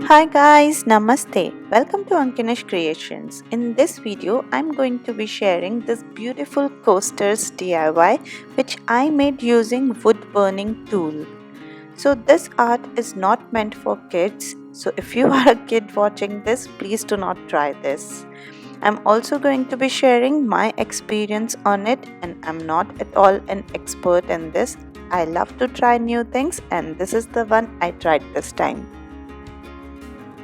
Hi guys, Namaste. Welcome to Ankinish Creations. In this video, I'm going to be sharing this beautiful coasters DIY which I made using wood burning tool. So this art is not meant for kids. So if you are a kid watching this, please do not try this. I'm also going to be sharing my experience on it, and I'm not at all an expert in this. I love to try new things, and this is the one I tried this time.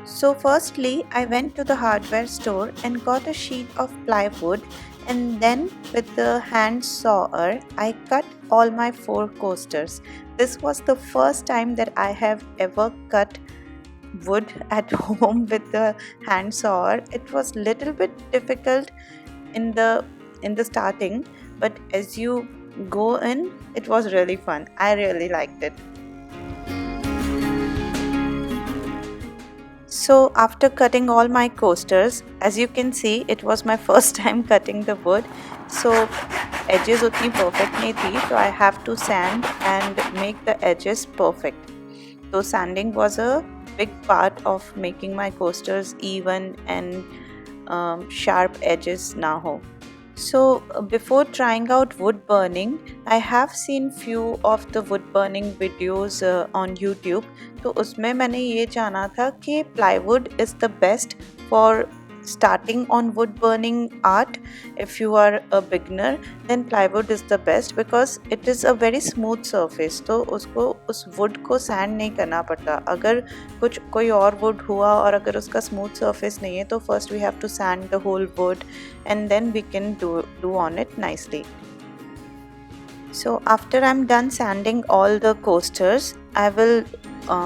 So firstly, I went to the hardware store and got a sheet of plywood, and then with the hand sawer, I cut all my 4 coasters. This was the first time that I have ever cut wood at home with the hand sawer. It was little bit difficult in the starting, but as you go in, it was really fun. I really liked it. So after cutting all my coasters, as you can see, it was my first time cutting the wood. So edges utni perfect nahi thi, so I have to sand and make the edges perfect. So sanding was a big part of making my coasters even and sharp edges na ho. So before trying out wood burning, I have seen few of the wood burning videos on YouTube. तो उसमें मैंने ये जाना था कि plywood is the best for starting on wood burning art. If you are a beginner, then plywood is the best because it is a very smooth surface. तो उसको उस wood को sand नहीं करना पड़ता. अगर कुछ कोई और wood हुआ और अगर उसका smooth surface नहीं है तो first we have to sand the whole wood and then we can do on it nicely. So after I'm done sanding all the coasters, I will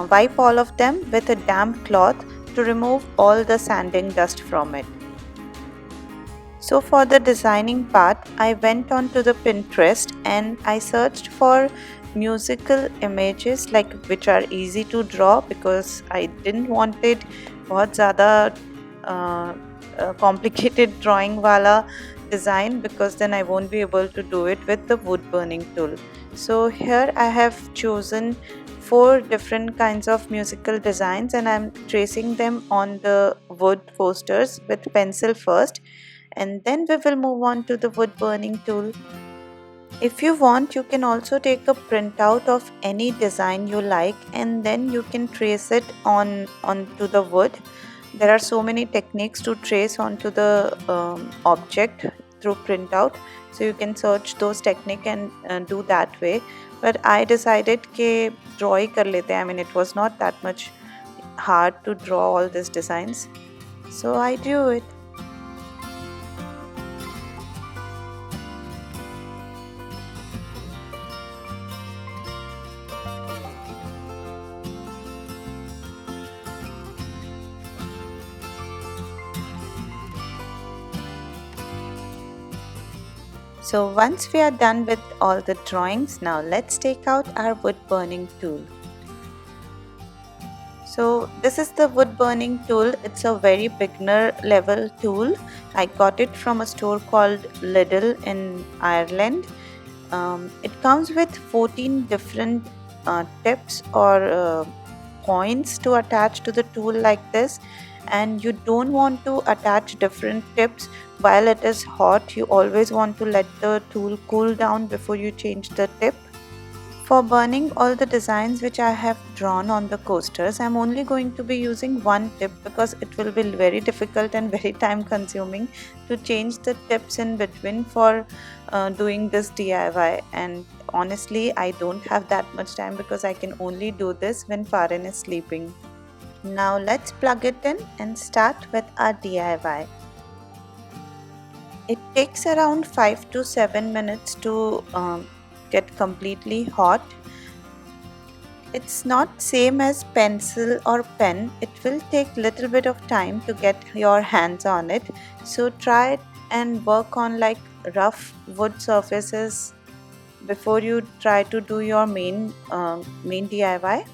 wipe all of them with a damp cloth to remove all the sanding dust from it. So for the designing part, I went on to the Pinterest and I searched for musical images like which are easy to draw because I didn't want it बहुत ज़्यादा complicated drawing wala design because then I won't be able to do it with the wood burning tool. So here I have chosen 4 different kinds of musical designs and I'm tracing them on the wood coasters with pencil first, and then we will move on to the wood burning tool. If you want, you can also take a printout of any design you like and then you can trace it onto the wood. There are so many techniques to trace onto the object through printout, so you can search those techniques and do that way. But I decided कि draw ही कर लेते हैं. I mean, it was not that much hard to draw all these designs, so I drew it. So once we are done with all the drawings, now let's take out our wood burning tool. So this is the wood burning tool. It's a very beginner level tool. I got it from a store called Lidl in Ireland. It comes with 14 different tips or points to attach to the tool like this, and you don't want to attach different tips while it is hot. You always want to let the tool cool down before you change the tip. For burning all the designs which I have drawn on the coasters, I'm only going to be using one tip because it will be very difficult and very time consuming to change the tips in between for doing this DIY, and honestly I don't have that much time because I can only do this when Farin is sleeping. Now let's plug it in and start with our DIY. It takes around 5 to 7 minutes to get completely hot. It's not same as pencil or pen. It will take little bit of time to get your hands on it. So try it and work on like rough wood surfaces before you try to do your main DIY.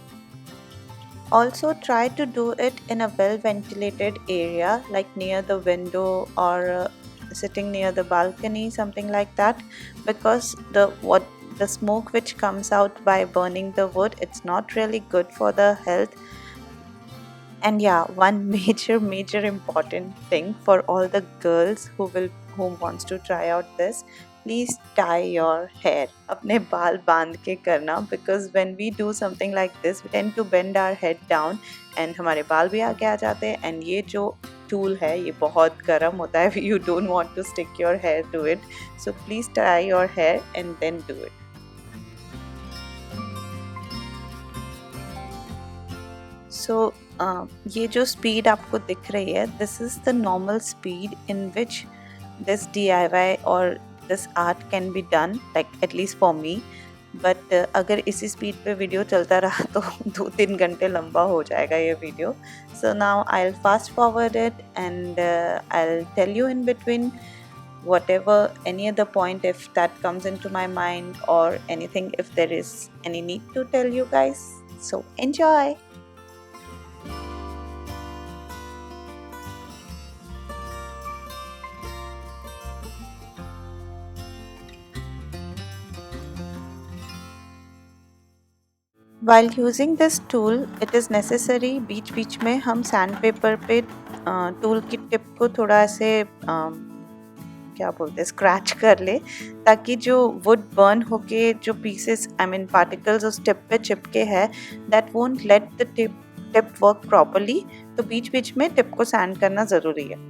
Also try to do it in a well ventilated area like near the window or sitting near the balcony, something like that, because the smoke which comes out by burning the wood, it's not really good for the health. And yeah, one major important thing for all the girls who wants to try out this, please tie your hair. अपने बाल बांध के करना, because when we do something like this we tend to bend our head down and हमारे बाल भी आगे आ जाते हैं, and ये जो tool है ये बहुत गर्म होता है. You don't want to stick your hair to it, so please tie your hair and then do it. So ये जो speed आपको दिख रही है, this is the normal speed in which this DIY or this art can be done, like at least for me. But अगर इसी speed पे video चलता रहा तो 2-3 घंटे लंबा हो जाएगा ये video. So now I'll fast forward it and I'll tell you in between whatever any other point if that comes into my mind, or anything if there is any need to tell you guys. So enjoy. While using this tool, it is necessary बीच बीच में हम sand paper पे tool की tip को थोड़ा ऐसे क्या बोलते हैं स्क्रैच कर ले, ताकि जो वुड बर्न होके जो पीसेस आई मीन पार्टिकल्स उस टिप पे चिपके हैं, that won't let the tip work properly. तो बीच बीच में टिप को सैंड करना ज़रूरी है.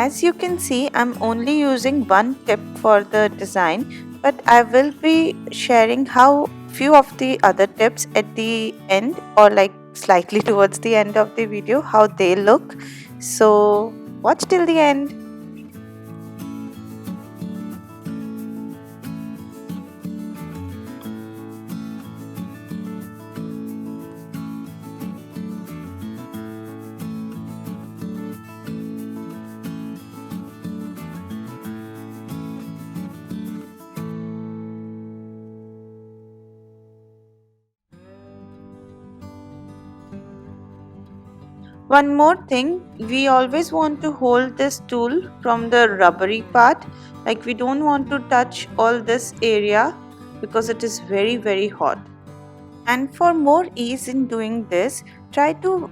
As you can see, I'm only using one tip for the design, but I will be sharing how few of the other tips at the end, or like slightly towards the end of the video, how they look. So watch till the end. One more thing, we always want to hold this tool from the rubbery part, like we don't want to touch all this area because it is very hot. And for more ease in doing this, try to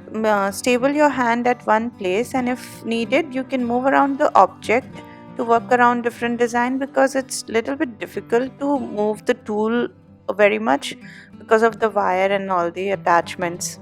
stable your hand at one place, and if needed you can move around the object to work around different design, because it's little bit difficult to move the tool very much because of the wire and all the attachments.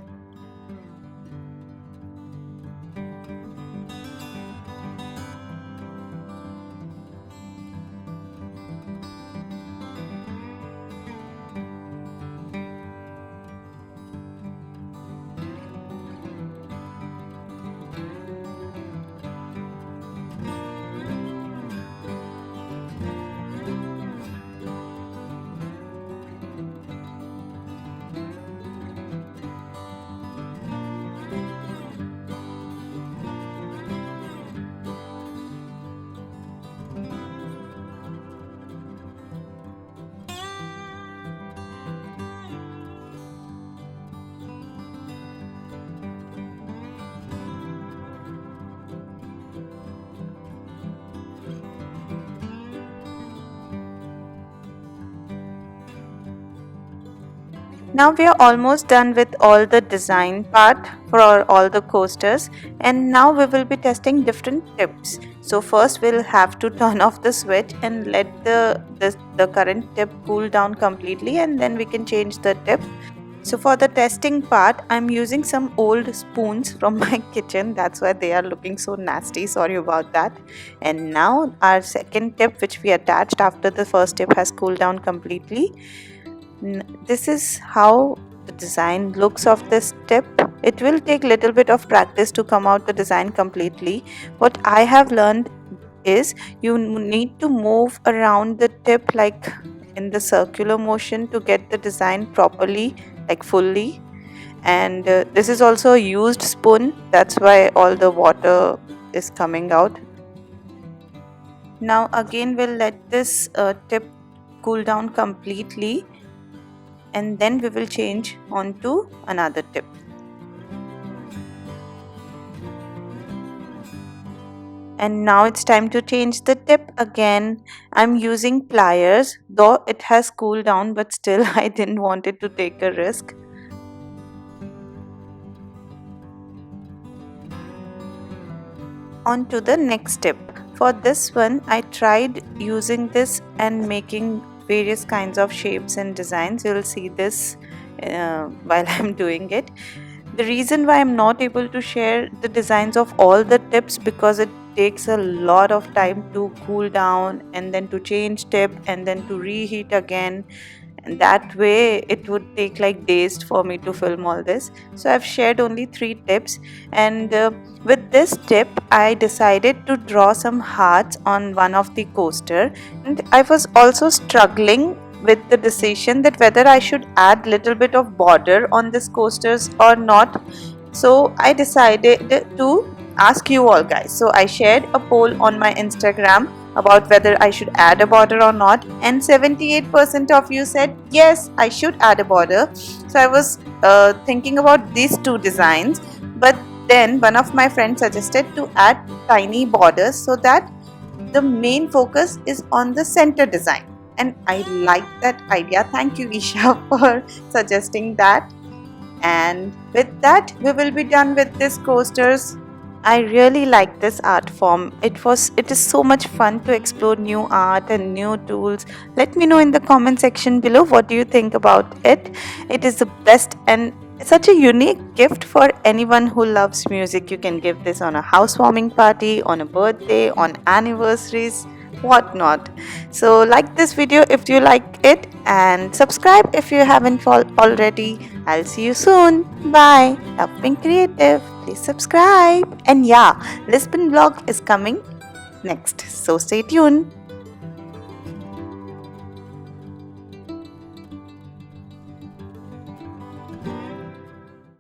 Now we are almost done with all the design part for all the coasters, and now we will be testing different tips. So first we'll have to turn off the switch and let the current tip cool down completely, and then we can change the tip. So for the testing part, I'm using some old spoons from my kitchen. That's why they are looking so nasty. Sorry about that. And now our second tip, which we attached after the first tip has cooled down completely. This is how the design looks of this tip. It will take little bit of practice to come out the design completely. What I have learned is you need to move around the tip like in the circular motion to get the design properly, like fully. And this is also a used spoon, that's why all the water is coming out. Now again we'll let this tip cool down completely, and then we will change on to another tip. And now it's time to change the tip again. I'm using pliers, though it has cooled down, but still I didn't want it to take a risk. On to the next tip. For this one, I tried using this and making various kinds of shapes and designs. You'll see this while I'm doing it. The reason why I'm not able to share the designs of all the tips, because it takes a lot of time to cool down and then to change tip and then to reheat again, and that way it would take like days for me to film all this. So I've shared only 3 tips, and with this tip I decided to draw some hearts on one of the coaster, and I was also struggling with the decision that whether I should add little bit of border on this coasters or not. So I decided to ask you all guys. So I shared a poll on my Instagram about whether I should add a border or not, and 78% of you said yes, I should add a border. So I was thinking about these 2 designs, but then one of my friends suggested to add tiny borders so that the main focus is on the center design, and I like that idea. Thank you, Isha, for suggesting that. And with that we will be done with this coasters. I really like this art form. It is so much fun to explore new art and new tools. Let me know in the comment section below what do you think about it. It is the best and such a unique gift for anyone who loves music. You can give this on a housewarming party, on a birthday, on anniversaries, whatnot. So like this video if you like it, and subscribe if you haven't already. I'll see you soon. Bye. Love being creative. Please subscribe. And yeah, Lisbon vlog is coming next, so stay tuned.